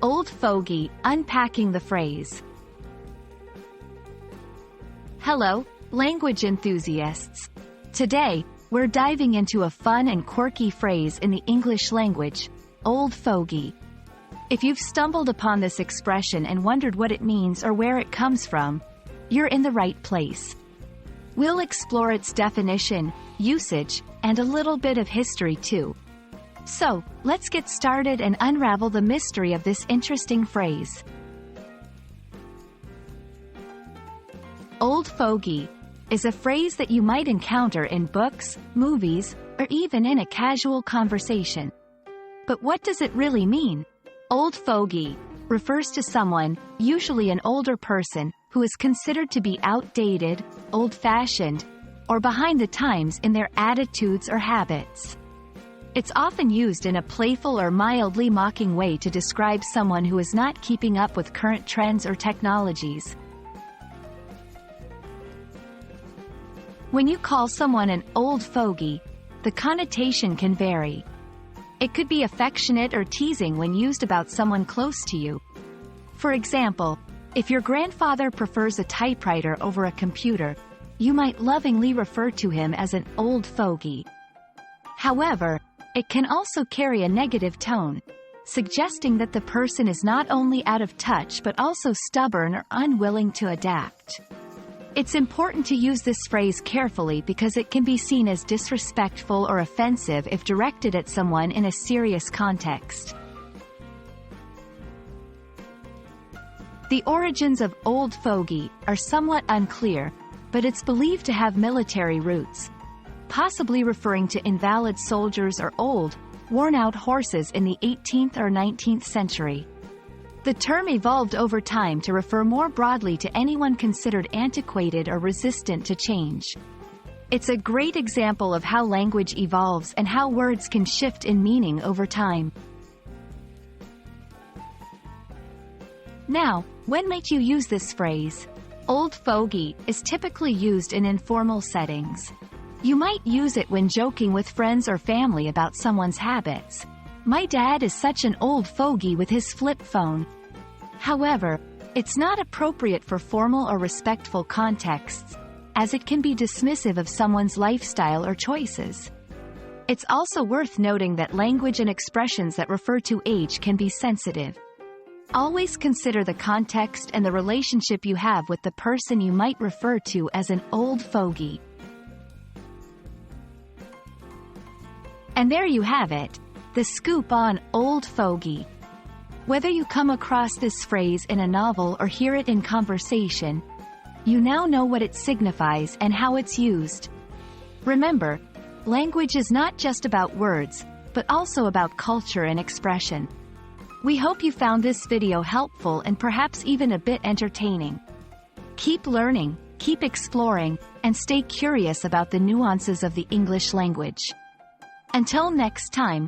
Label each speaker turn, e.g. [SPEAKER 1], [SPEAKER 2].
[SPEAKER 1] Old Fogey, Unpacking the Phrase. Hello, language enthusiasts. Today, we're diving into a fun and quirky phrase in the English language, old fogey. If you've stumbled upon this expression and wondered what it means or where it comes from, you're in the right place. We'll explore its definition, usage, and a little bit of history too. So, let's get started and unravel the mystery of this interesting phrase. Old fogey is a phrase that you might encounter in books, movies, or even in a casual conversation. But what does it really mean? Old fogey refers to someone, usually an older person, who is considered to be outdated, old-fashioned, or behind the times in their attitudes or habits. It's often used in a playful or mildly mocking way to describe someone who is not keeping up with current trends or technologies. When you call someone an old fogey, the connotation can vary. It could be affectionate or teasing when used about someone close to you. For example, if your grandfather prefers a typewriter over a computer, you might lovingly refer to him as an old fogey. However, it can also carry a negative tone, suggesting that the person is not only out of touch but also stubborn or unwilling to adapt. It's important to use this phrase carefully because it can be seen as disrespectful or offensive if directed at someone in a serious context. The origins of old fogey are somewhat unclear, but it's believed to have military roots, possibly referring to invalid soldiers or old, worn-out horses in the 18th or 19th century. The term evolved over time to refer more broadly to anyone considered antiquated or resistant to change. It's a great example of how language evolves and how words can shift in meaning over time. Now, when might you use this phrase? Old fogey is typically used in informal settings. You might use it when joking with friends or family about someone's habits. My dad is such an old fogey with his flip phone. However, it's not appropriate for formal or respectful contexts, as it can be dismissive of someone's lifestyle or choices. It's also worth noting that language and expressions that refer to age can be sensitive. Always consider the context and the relationship you have with the person you might refer to as an old fogey. And there you have it, the scoop on old fogey. Whether you come across this phrase in a novel or hear it in conversation, you now know what it signifies and how it's used. Remember, language is not just about words, but also about culture and expression. We hope you found this video helpful and perhaps even a bit entertaining. Keep learning, keep exploring, and stay curious about the nuances of the English language. Until next time,